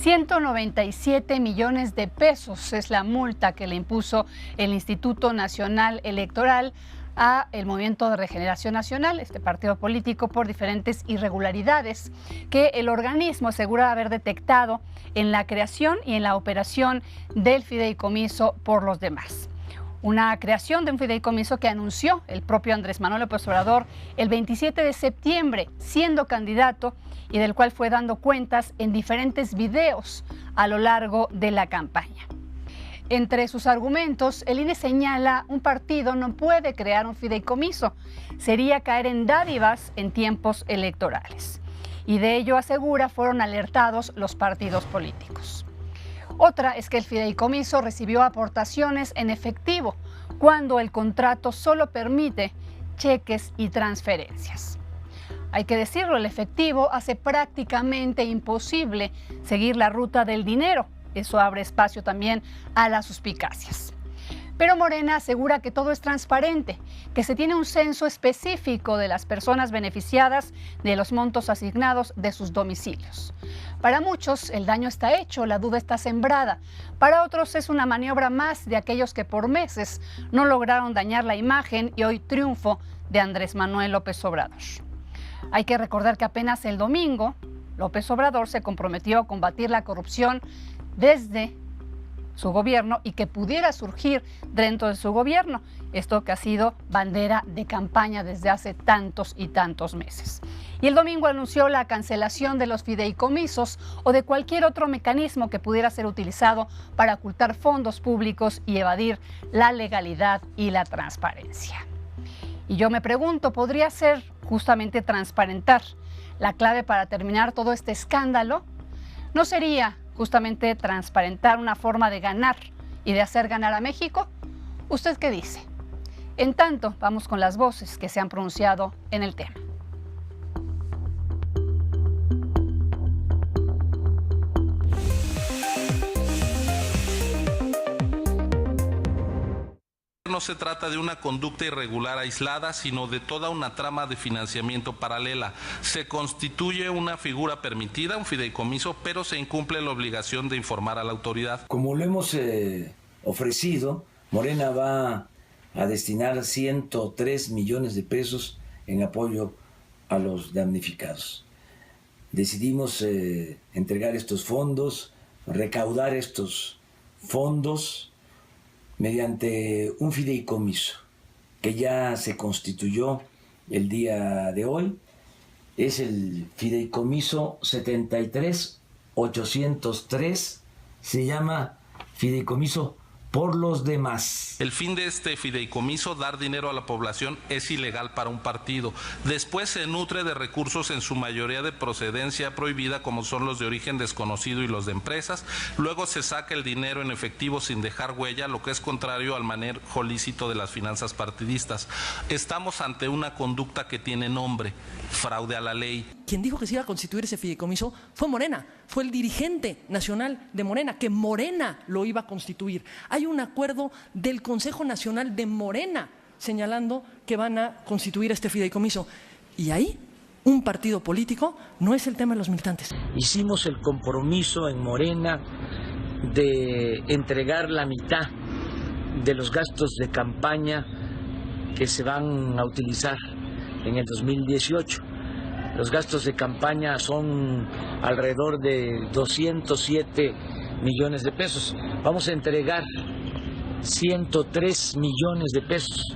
197 millones de pesos es la multa que le impuso el Instituto Nacional Electoral a el Movimiento de Regeneración Nacional, este partido político, por diferentes irregularidades que el organismo asegura haber detectado en la creación y en la operación del fideicomiso por los demás. Una creación de un fideicomiso que anunció el propio Andrés Manuel López Obrador el 27 de septiembre, siendo candidato, y del cual fue dando cuentas en diferentes videos a lo largo de la campaña. Entre sus argumentos, el INE señala un partido no puede crear un fideicomiso, sería caer en dádivas en tiempos electorales. Y de ello, asegura, fueron alertados los partidos políticos. Otra es que el fideicomiso recibió aportaciones en efectivo, cuando el contrato solo permite cheques y transferencias. Hay que decirlo, el efectivo hace prácticamente imposible seguir la ruta del dinero. Eso abre espacio también a las suspicacias. Pero Morena asegura que todo es transparente, que se tiene un censo específico de las personas beneficiadas de los montos asignados de sus domicilios. Para muchos el daño está hecho, la duda está sembrada. Para otros es una maniobra más de aquellos que por meses no lograron dañar la imagen y hoy triunfo de Andrés Manuel López Obrador. Hay que recordar que apenas el domingo López Obrador se comprometió a combatir la corrupción desde su gobierno y que pudiera surgir dentro de su gobierno. Esto que ha sido bandera de campaña desde hace tantos y tantos meses. Y el domingo anunció la cancelación de los fideicomisos o de cualquier otro mecanismo que pudiera ser utilizado para ocultar fondos públicos y evadir la legalidad y la transparencia. Y yo me pregunto, ¿podría ser justamente transparentar la clave para terminar todo este escándalo? ¿No sería justamente transparentar una forma de ganar y de hacer ganar a México? ¿Usted qué dice? En tanto, vamos con las voces que se han pronunciado en el tema. No se trata de una conducta irregular aislada, sino de toda una trama de financiamiento paralela. Se constituye una figura permitida, un fideicomiso, pero se incumple la obligación de informar a la autoridad. Como lo hemos ofrecido, Morena va a destinar 103 millones de pesos en apoyo a los damnificados. Decidimos entregar estos fondos, recaudar estos fondos mediante un fideicomiso que ya se constituyó el día de hoy. Es el fideicomiso 73803, se llama fideicomiso por los demás. El fin de este fideicomiso, dar dinero a la población, es ilegal para un partido. Después se nutre de recursos en su mayoría de procedencia prohibida, como son los de origen desconocido y los de empresas. Luego se saca el dinero en efectivo sin dejar huella, lo que es contrario al manejo lícito de las finanzas partidistas. Estamos ante una conducta que tiene nombre: fraude a la ley. Quien dijo que se iba a constituir ese fideicomiso fue Morena, fue el dirigente nacional de Morena, que Morena lo iba a constituir. Hay un acuerdo del Consejo Nacional de Morena señalando que van a constituir este fideicomiso. Y ahí, un partido político no es el tema de los militantes. Hicimos el compromiso en Morena de entregar la mitad de los gastos de campaña que se van a utilizar en el 2018. Los gastos de campaña son alrededor de 207 millones de pesos. Vamos a entregar 103 millones de pesos,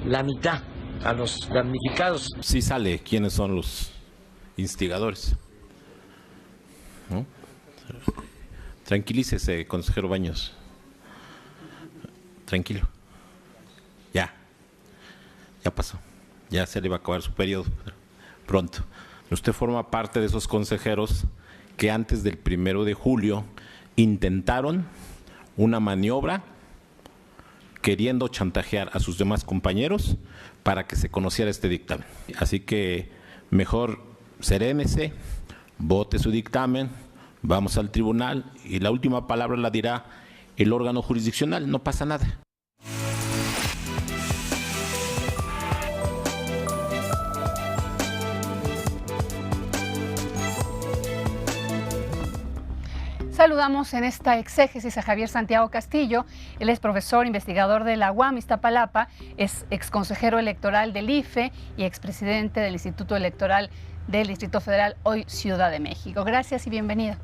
la mitad a los damnificados. Sí sale quiénes son los instigadores, ¿no? Tranquilícese, consejero Baños. Tranquilo. Ya pasó. Ya se le va a acabar su periodo pronto. Usted forma parte de esos consejeros que antes del 1 de julio intentaron una maniobra queriendo chantajear a sus demás compañeros para que se conociera este dictamen. Así que mejor serénese, vote su dictamen, vamos al tribunal y la última palabra la dirá el órgano jurisdiccional, no pasa nada. Saludamos en esta exégesis a Javier Santiago Castillo. Él es profesor investigador de la UAM Iztapalapa, es exconsejero electoral del IFE y expresidente del Instituto Electoral del Distrito Federal, hoy Ciudad de México. Gracias y bienvenido.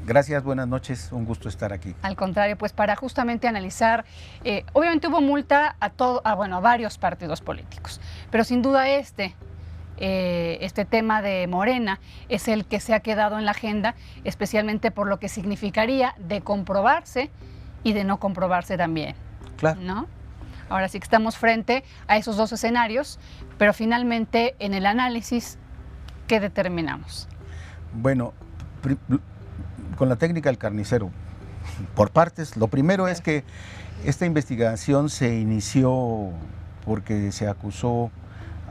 Gracias, buenas noches, un gusto estar aquí. Al contrario, pues para justamente analizar, obviamente hubo multa a varios partidos políticos, pero sin duda este tema de Morena es el que se ha quedado en la agenda, especialmente por lo que significaría de comprobarse y de no comprobarse también. Claro. ¿No? Ahora sí que estamos frente a esos dos escenarios, pero finalmente en el análisis, ¿qué determinamos? Bueno, con la técnica del carnicero, por partes, lo primero es que esta investigación se inició porque se acusó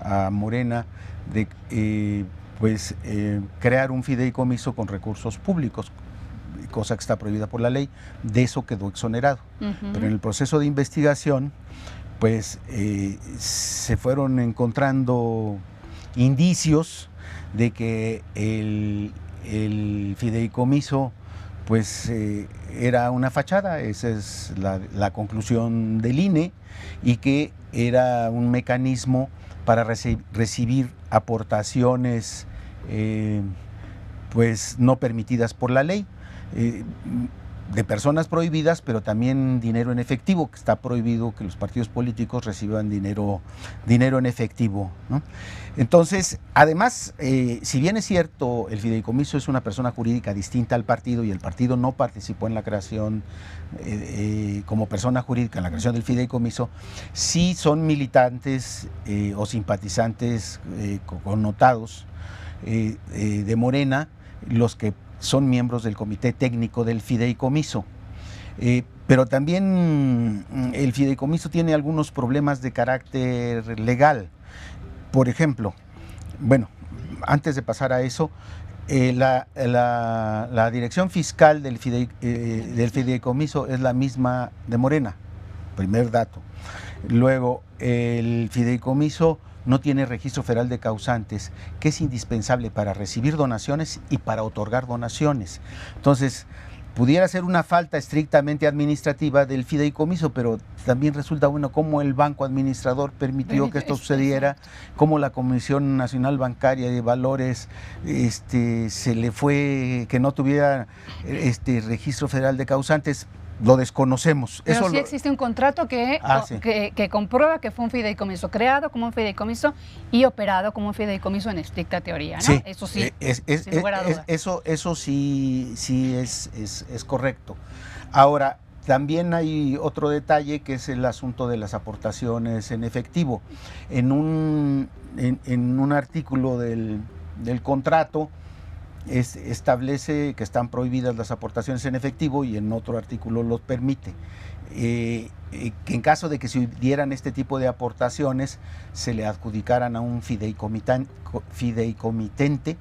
a Morena de crear un fideicomiso con recursos públicos, cosa que está prohibida por la ley. De eso quedó exonerado. Pero en el proceso de investigación, pues se fueron encontrando indicios de que el fideicomiso pues era una fachada. Esa es la conclusión del INE, y que era un mecanismo para recibir aportaciones pues no permitidas por la ley, de personas prohibidas, pero también dinero en efectivo, que está prohibido que los partidos políticos reciban dinero en efectivo, ¿no? Entonces, además, si bien es cierto, el fideicomiso es una persona jurídica distinta al partido y el partido no participó en la creación como persona jurídica en la creación del fideicomiso, sí son militantes o simpatizantes connotados de Morena los que son miembros del comité técnico del fideicomiso. Pero también el fideicomiso tiene algunos problemas de carácter legal. Por ejemplo, bueno, antes de pasar a eso, la dirección fiscal del fideicomiso es la misma de Morena, primer dato. Luego, el fideicomiso no tiene registro federal de causantes, que es indispensable para recibir donaciones y para otorgar donaciones. Entonces, pudiera ser una falta estrictamente administrativa del fideicomiso, pero también resulta bueno cómo el banco administrador permitió que esto sucediera, cómo la Comisión Nacional Bancaria de Valores se le fue que no tuviera registro federal de causantes. Lo desconocemos. Pero eso sí existe un contrato que comprueba que fue un fideicomiso creado como un fideicomiso y operado como un fideicomiso en estricta teoría, ¿no? Sí, eso sí, sin lugar a dudas. Eso sí es correcto. Ahora, también hay otro detalle, que es el asunto de las aportaciones en efectivo. En un artículo del contrato establece que están prohibidas las aportaciones en efectivo, y en otro artículo los permite. Que en caso de que se dieran este tipo de aportaciones, se le adjudicaran a un fideicomitente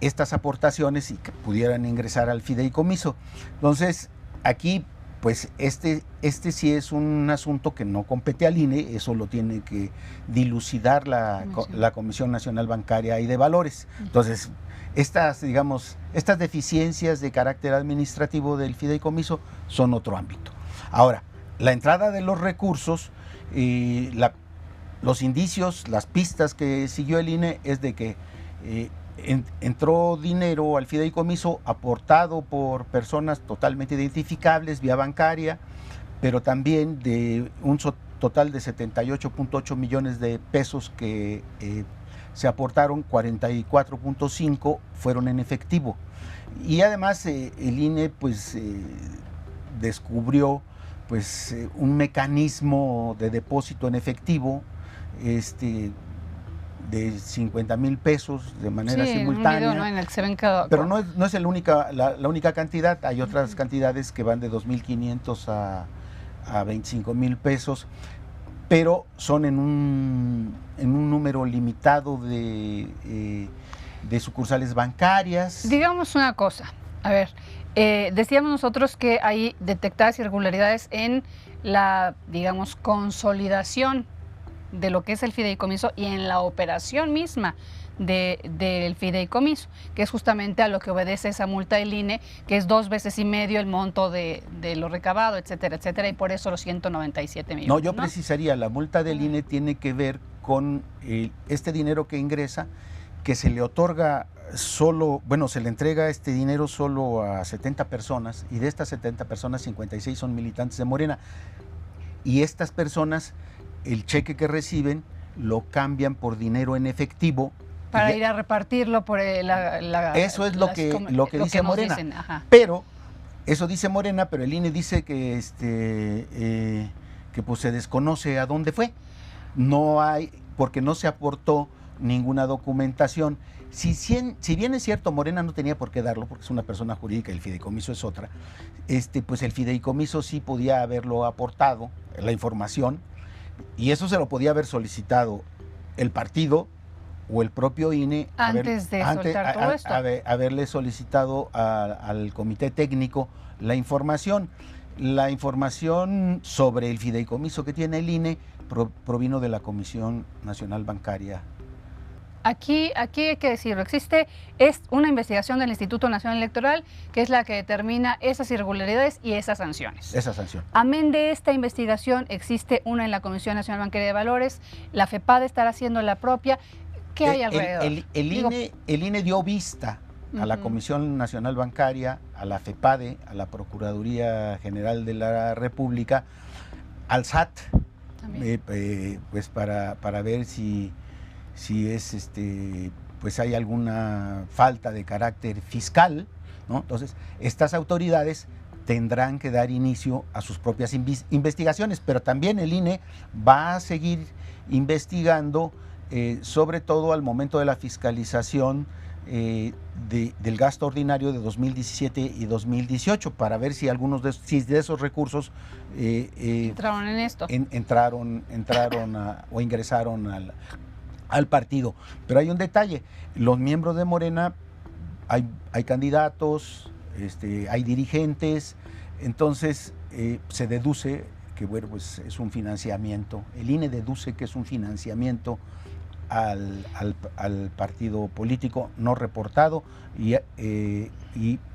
estas aportaciones y que pudieran ingresar al fideicomiso. Entonces, aquí, pues este sí es un asunto que no compete al INE, eso lo tiene que dilucidar la Comisión Nacional Bancaria y de Valores. Entonces, estas deficiencias de carácter administrativo del fideicomiso son otro ámbito. Ahora, la entrada de los recursos, los indicios, las pistas que siguió el INE es de que entró dinero al fideicomiso aportado por personas totalmente identificables vía bancaria, pero también de un total de 78.8 millones de pesos que se aportaron, 44.5 fueron en efectivo. Y además el INE pues descubrió pues un mecanismo de depósito en efectivo de 50,000 pesos de manera simultánea. Un video, ¿no?, en el que se ven cada... Pero no es la única cantidad, hay otras cantidades que van de 2,500 a 25,000 pesos, pero son en un número limitado de sucursales bancarias. Digamos una cosa, a ver, decíamos nosotros que hay detectadas irregularidades en la, consolidación de lo que es el fideicomiso y en la operación misma del fideicomiso, que es justamente a lo que obedece esa multa del INE, que es 2,5 veces el monto de lo recabado, etcétera, etcétera, y por eso los 197 millones. No, yo precisaría, la multa del INE tiene que ver con este dinero que ingresa, que se le otorga solo, bueno, se le entrega este dinero solo a 70 personas, y de estas 70 personas, 56 son militantes de Morena, y estas personas, el cheque que reciben, lo cambian por dinero en efectivo. Para ir a repartirlo por eso es lo que dice Morena. Dicen, pero, eso dice Morena, pero el INE dice que pues se desconoce a dónde fue. No hay, porque no se aportó ninguna documentación. Si bien es cierto, Morena no tenía por qué darlo, porque es una persona jurídica y el fideicomiso es otra, pues el fideicomiso sí podía haberlo aportado, la información, y eso se lo podía haber solicitado el partido o el propio INE antes de soltar todo esto. Haberle solicitado al comité técnico la información. La información sobre el fideicomiso que tiene el INE provino de la Comisión Nacional Bancaria. Aquí hay que decirlo, es una investigación del Instituto Nacional Electoral que es la que determina esas irregularidades y esas sanciones. Esa sanción. Amén de esta investigación, existe una en la Comisión Nacional Bancaria de Valores, la FEPADE estará haciendo la propia. ¿Qué hay alrededor? El INE dio vista a la Comisión Nacional Bancaria, a la FEPADE, a la Procuraduría General de la República, al SAT, pues para ver si es pues hay alguna falta de carácter fiscal, ¿no? Entonces, estas autoridades tendrán que dar inicio a sus propias investigaciones, pero también el INE va a seguir investigando, sobre todo al momento de la fiscalización del gasto ordinario de 2017 y 2018, para ver si algunos de esos recursos entraron en esto. Entraron o ingresaron al partido. Pero hay un detalle, los miembros de Morena, hay candidatos, hay dirigentes, entonces se deduce que bueno, pues es un financiamiento, el INE deduce que es un financiamiento al partido político no reportado y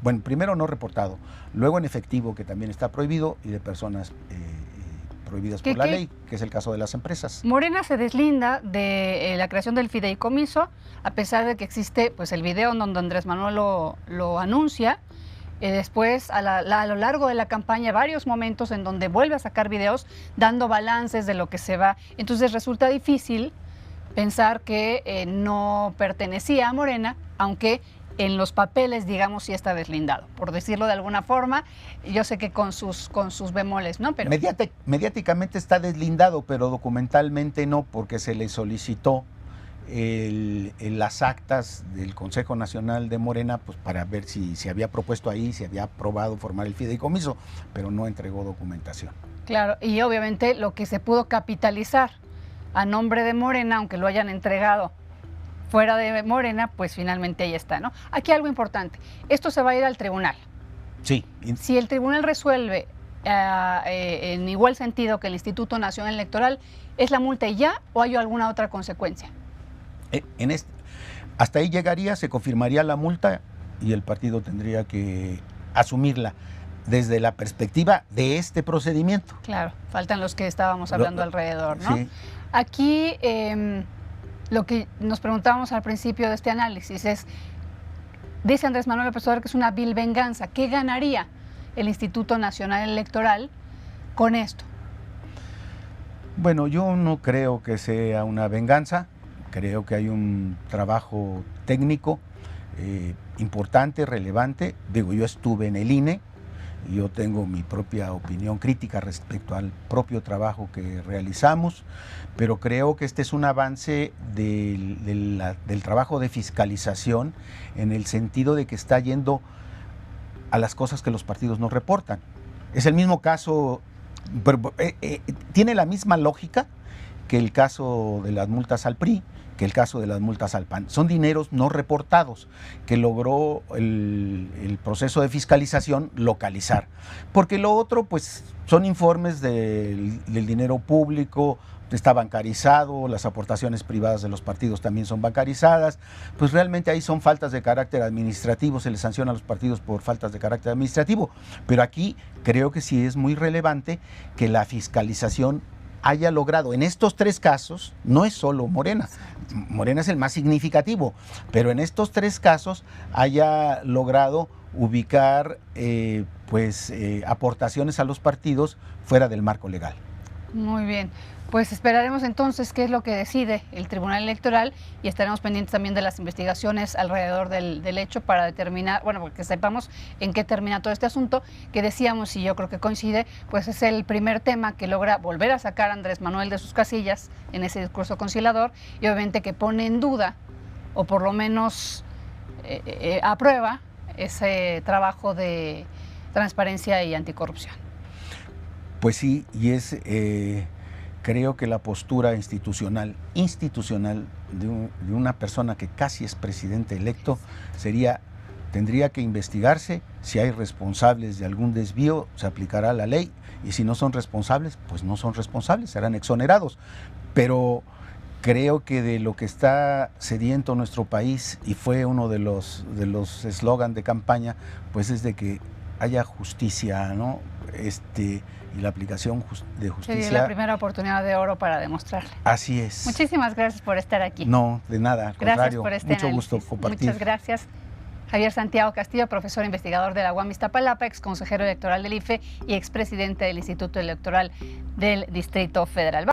bueno, primero no reportado, luego en efectivo, que también está prohibido, y de personas prohibidas por la ley, que es el caso de las empresas. Morena se deslinda de la creación del fideicomiso, a pesar de que existe pues el video en donde Andrés Manuel lo anuncia. Después, a lo largo de la campaña, varios momentos en donde vuelve a sacar videos dando balances de lo que se va. Entonces resulta difícil pensar que no pertenecía a Morena, aunque en los papeles, digamos, sí está deslindado, por decirlo de alguna forma. Yo sé que con sus bemoles, ¿no? Pero mediáticamente está deslindado, pero documentalmente no, porque se le solicitó las actas del Consejo Nacional de Morena, pues para ver si se había propuesto ahí, si había aprobado formar el fideicomiso, pero no entregó documentación. Claro, y obviamente lo que se pudo capitalizar a nombre de Morena, aunque lo hayan entregado fuera de Morena, pues finalmente ahí está, ¿no? Aquí algo importante, esto se va a ir al tribunal. Sí. Si el tribunal resuelve en igual sentido que el Instituto Nacional Electoral, ¿es la multa y ya o hay alguna otra consecuencia? Hasta ahí llegaría, se confirmaría la multa y el partido tendría que asumirla desde la perspectiva de este procedimiento. Claro, faltan los que estábamos hablando alrededor, ¿no? Sí. Aquí lo que nos preguntábamos al principio de este análisis es, dice Andrés Manuel López Obrador que es una vil venganza. ¿Qué ganaría el Instituto Nacional Electoral con esto? Bueno, yo no creo que sea una venganza. Creo que hay un trabajo técnico importante, relevante. Digo, yo estuve en el INE, yo tengo mi propia opinión crítica respecto al propio trabajo que realizamos, pero creo que este es un avance del trabajo de fiscalización, en el sentido de que está yendo a las cosas que los partidos no reportan. Es el mismo caso, tiene la misma lógica que el caso de las multas al PRI, que el caso de las multas al PAN. Son dineros no reportados que logró el proceso de fiscalización localizar. Porque lo otro, pues, son informes del dinero público está bancarizado, las aportaciones privadas de los partidos también son bancarizadas, pues realmente ahí son faltas de carácter administrativo, se les sanciona a los partidos por faltas de carácter administrativo, pero aquí creo que sí es muy relevante que la fiscalización haya logrado en estos 3 casos, no es solo Morena, Morena es el más significativo, pero en estos 3 casos haya logrado ubicar aportaciones a los partidos fuera del marco legal. Muy bien, pues esperaremos entonces qué es lo que decide el Tribunal Electoral y estaremos pendientes también de las investigaciones alrededor del hecho para determinar, bueno, porque sepamos en qué termina todo este asunto, que decíamos, y yo creo que coincide, pues es el primer tema que logra volver a sacar a Andrés Manuel de sus casillas en ese discurso conciliador y obviamente que pone en duda, o por lo menos aprueba, ese trabajo de transparencia y anticorrupción. Pues sí, y creo que la postura institucional de una persona que casi es presidente electo tendría que investigarse. Si hay responsables de algún desvío, se aplicará la ley, y si no son responsables, pues no son responsables, serán exonerados. Pero creo que de lo que está sediento nuestro país, y fue uno de los eslogan de campaña, pues es de que haya justicia, ¿no? Y la aplicación de justicia. Sería la primera oportunidad de oro para demostrarle. Así es. Muchísimas gracias por estar aquí. No, de nada, al contrario. Por este mucho análisis. Gusto compartir. Muchas gracias. Javier Santiago Castillo, profesor investigador de la UAM Iztapalapa, ex consejero electoral del IFE y expresidente del Instituto Electoral del Distrito Federal.